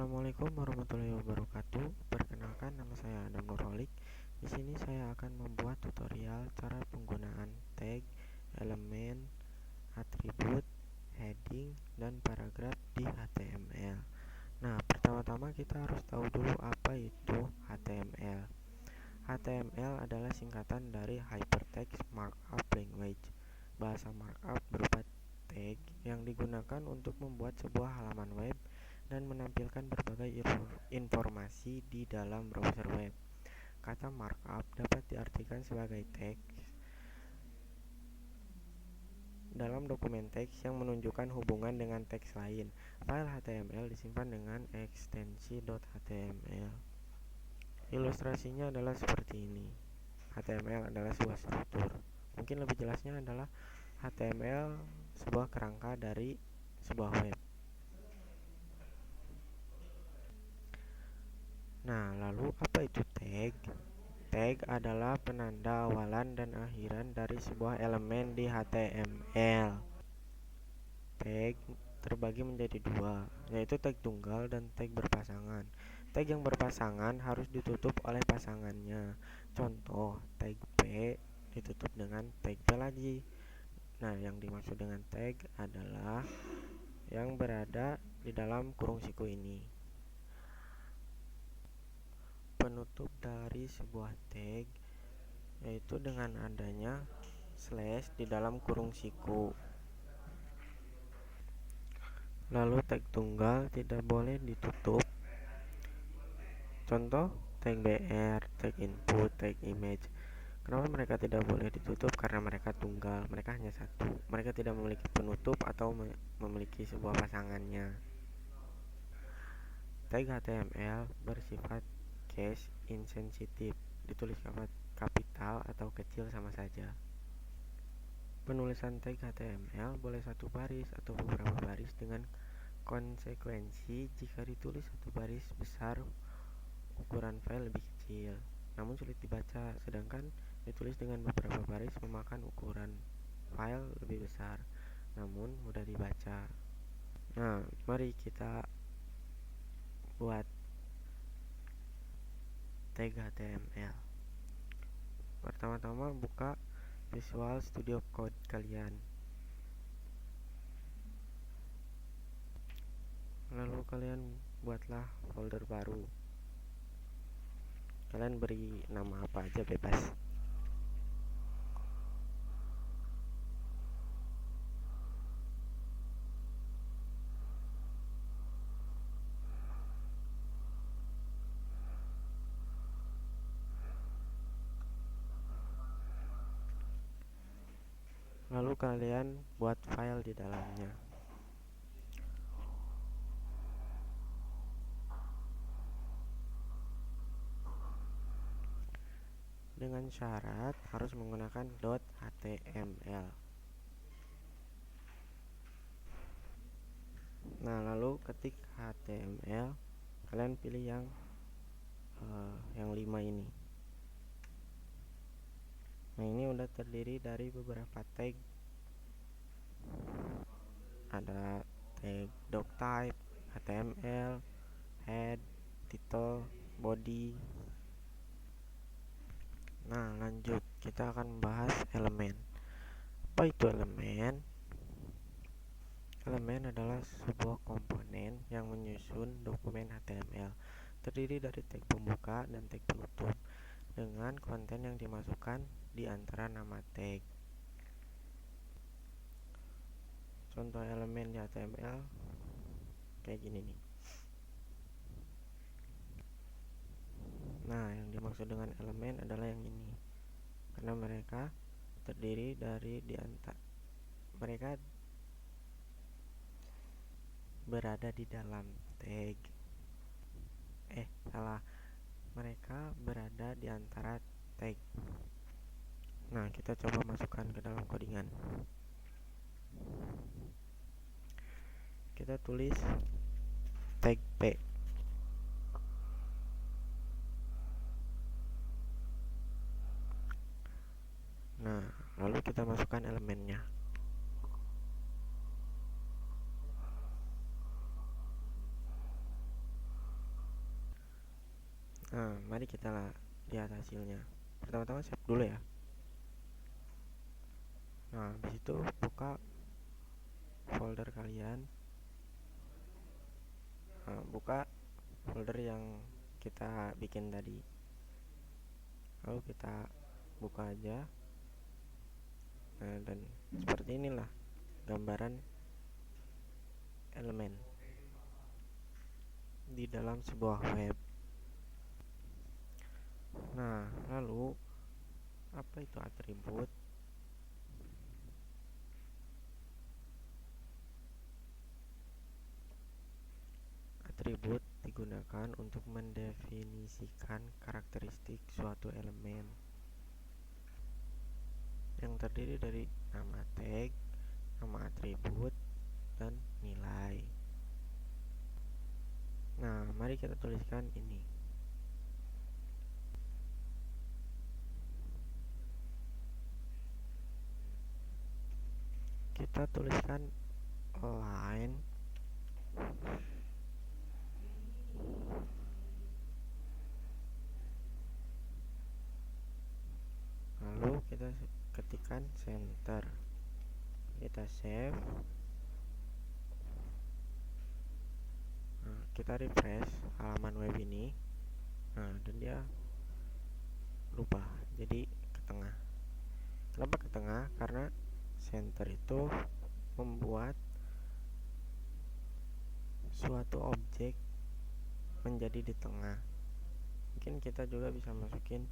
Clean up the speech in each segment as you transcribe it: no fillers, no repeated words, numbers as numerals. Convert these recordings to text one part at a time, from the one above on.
Assalamualaikum warahmatullahi wabarakatuh. Perkenalkan, nama saya Adam Nurholik. Di sini saya akan membuat tutorial cara penggunaan tag, elemen, atribut, heading, dan paragraf di HTML. Nah, pertama-tama kita harus tahu dulu apa itu HTML. HTML adalah singkatan dari Hypertext Markup Language. Bahasa markup berupa tag yang digunakan untuk membuat sebuah halaman web dan menampilkan berbagai informasi di dalam browser web. Kata markup dapat diartikan sebagai teks dalam dokumen teks yang menunjukkan hubungan dengan teks lain. File HTML disimpan dengan ekstensi .html. Ilustrasinya adalah seperti ini. HTML adalah sebuah struktur. Mungkin lebih jelasnya adalah HTML sebuah kerangka dari sebuah web. Nah, lalu apa itu tag? Tag adalah penanda awalan dan akhiran dari sebuah elemen di HTML. Tag terbagi menjadi dua, yaitu tag tunggal dan tag berpasangan. Tag yang berpasangan harus ditutup oleh pasangannya. Contoh, tag P ditutup dengan tag P lagi. Nah, yang dimaksud dengan tag adalah yang berada di dalam kurung siku ini. Penutup dari sebuah tag yaitu dengan adanya slash di dalam kurung siku. Lalu tag tunggal tidak boleh ditutup. Contoh, tag BR, tag input, tag image. Kenapa mereka tidak boleh ditutup? Karena mereka tunggal, mereka hanya satu. Mereka tidak memiliki penutup atau memiliki sebuah pasangannya. Tag HTML bersifat case insensitive, ditulis kapital atau kecil sama saja. Penulisan tag HTML boleh satu baris atau beberapa baris dengan konsekuensi jika ditulis satu baris besar ukuran file lebih kecil, namun sulit dibaca, sedangkan ditulis dengan beberapa baris memakan ukuran file lebih besar, namun mudah dibaca. Nah, mari kita buat tag HTML. Pertama-tama buka Visual Studio Code kalian. Lalu kalian buatlah folder baru. Kalian beri nama apa aja bebas. Lalu kalian buat file di dalamnya. Dengan syarat harus menggunakan .html. Nah, lalu ketik HTML, kalian pilih yang 5 ini. Nah, ini udah terdiri dari beberapa tag. Ada tag doctype, HTML, head, title, body. Nah, lanjut, kita akan membahas elemen. Apa itu elemen? Elemen adalah sebuah komponen yang menyusun dokumen HTML, terdiri dari tag pembuka dan tag penutup dengan konten yang dimasukkan di antara nama tag. Contoh elemen di HTML kayak gini nih. Nah, yang dimaksud dengan elemen adalah yang ini, karena mereka terdiri dari mereka berada di dalam tag. Mereka berada di antara tag. Nah, kita coba masukkan ke dalam codingan. Kita tulis tag P. Nah, lalu kita masukkan elemennya. Nah, mari kita lihat hasilnya. Pertama-tama save dulu ya. Nah, habis itu buka folder kalian. Nah, buka folder yang kita bikin tadi. Lalu kita buka aja. Nah, dan seperti inilah gambaran elemen di dalam sebuah web. Nah, lalu apa itu atribut? Atribut digunakan untuk mendefinisikan karakteristik suatu elemen yang terdiri dari nama tag, nama atribut, dan nilai. Nah, mari kita tuliskan ini. Kita tuliskan line lalu kita ketikkan center, kita save. Nah, kita refresh halaman web ini. Nah, dan dia berubah jadi ke tengah. Kenapa ke tengah? Karena center itu membuat suatu objek menjadi di tengah. Mungkin kita juga bisa masukin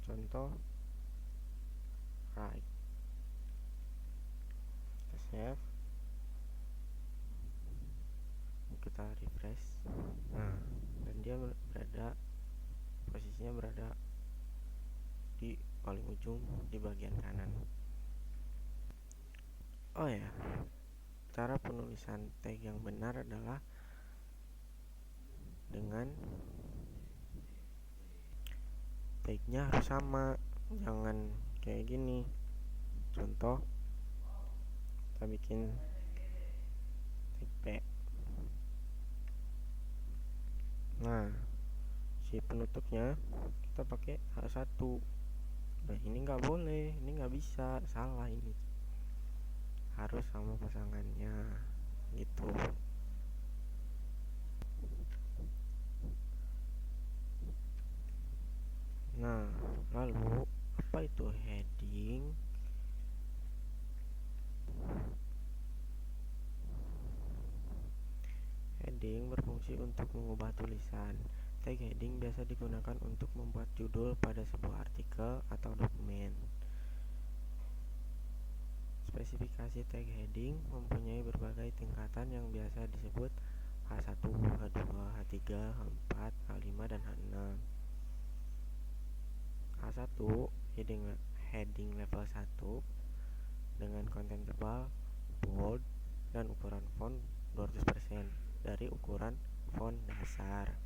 contoh right. Kita save, kita refresh. Nah, dan dia posisinya berada di paling ujung di bagian kanan. Oh ya, cara penulisan tag yang benar adalah dengan tagnya harus sama, jangan kayak gini. Contoh, kita bikin tag P. Nah, si penutupnya kita pakai H1. Nah, ini nggak boleh, ini nggak bisa, salah ini. Harus sama pasangannya, gitu. Nah, lalu apa itu heading? Heading berfungsi untuk mengubah tulisan. Tag heading biasa digunakan untuk membuat judul pada sebuah artikel atau dokumen. Spesifikasi tag heading mempunyai berbagai tingkatan yang biasa disebut H1, H2, H3, H4, H5, dan H6. H1 heading level 1 dengan konten tebal, bold, dan ukuran font 200% dari ukuran font dasar.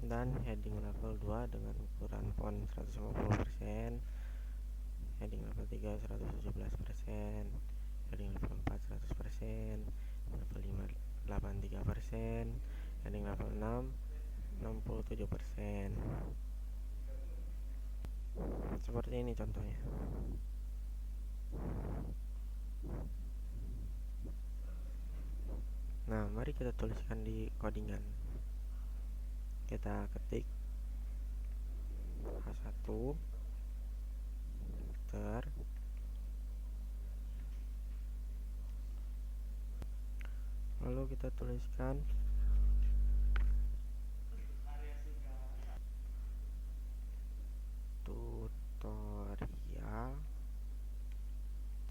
Dan heading level 2 dengan ukuran font 150%, heading level 3 117%, heading level 4 100%, level 5 83%, heading level 6 67%. Seperti ini contohnya. Nah, mari kita tuliskan di codingan. Kita ketik H1 enter, lalu kita tuliskan tutorial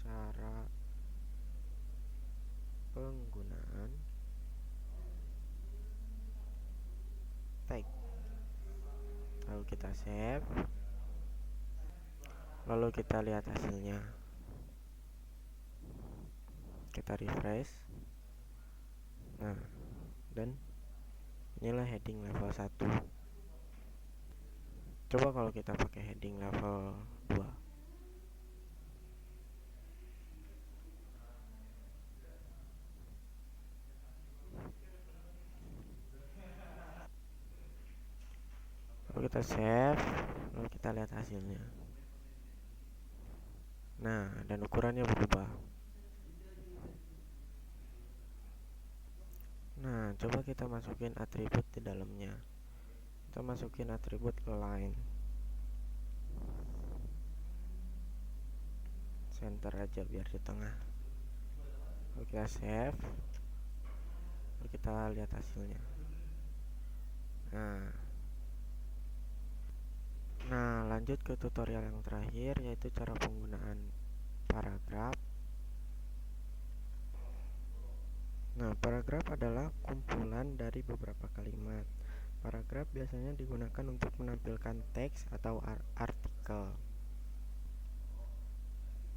cara penggunaan tag. Lalu kita save, lalu kita lihat hasilnya. Kita refresh. Nah, dan inilah heading level 1. Coba kalau kita pakai heading level 2. kita save, lalu kita lihat hasilnya. Nah, dan ukurannya berubah. Nah, coba kita masukin atribut di dalamnya. Kita masukin atribut align, center aja biar di tengah. Lalu kita save, lalu kita lihat hasilnya. Nah, lanjut ke tutorial yang terakhir, yaitu cara penggunaan paragraf. Nah, paragraf adalah kumpulan dari beberapa kalimat. Paragraf biasanya digunakan untuk menampilkan teks atau artikel.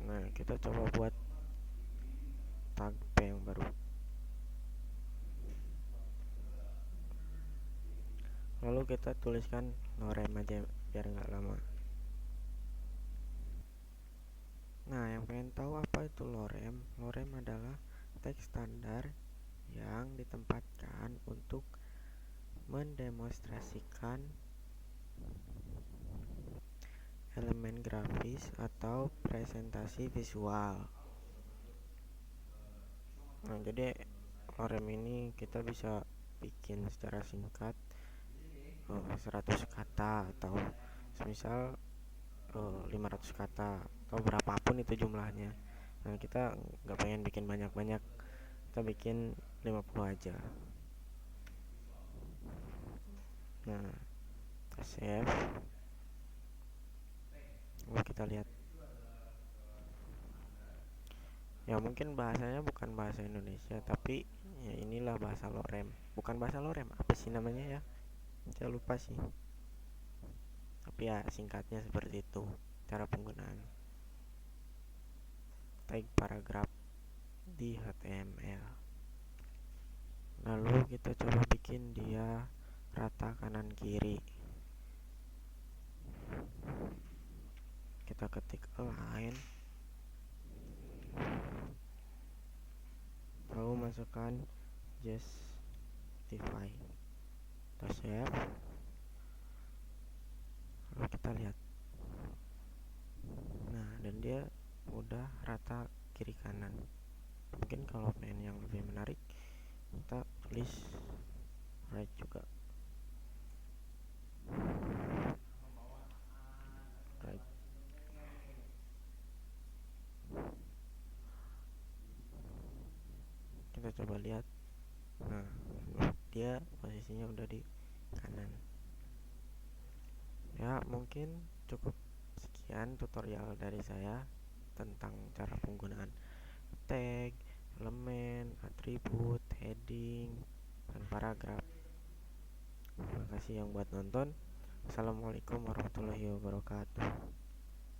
Nah, kita coba buat tag P yang baru. Lalu kita tuliskan lorem aja biar nggak lama. Nah, yang pengen tahu apa itu lorem? Lorem adalah teks standar yang ditempatkan untuk mendemonstrasikan elemen grafis atau presentasi visual. Nah, jadi lorem ini kita bisa bikin secara singkat 100 kata atau semisal 500 kata atau berapapun itu jumlahnya. Nah, kita nggak pengen bikin banyak-banyak, kita bikin 50 aja. Nah, kita save, lalu kita lihat. Ya mungkin bahasanya bukan bahasa Indonesia, tapi ya inilah bahasa lorem. Bukan bahasa lorem, apa sih namanya ya? Saya lupa sih. Tapi ya singkatnya seperti itu cara penggunaan tag paragraf di HTML. Lalu kita coba bikin dia rata kanan kiri. Kita ketik align, lalu masukkan justify. Kita save, lalu kita lihat. Nah, dan dia udah rata kiri kanan. Mungkin kalau pengen yang lebih menarik, kita tulis right juga. Right. Kita coba lihat. Nah, dia posisinya udah di kanan. Ya, mungkin cukup sekian tutorial dari saya tentang cara penggunaan tag, elemen, atribut, heading, dan paragraf. Terima kasih yang buat nonton. Assalamualaikum warahmatullahi wabarakatuh.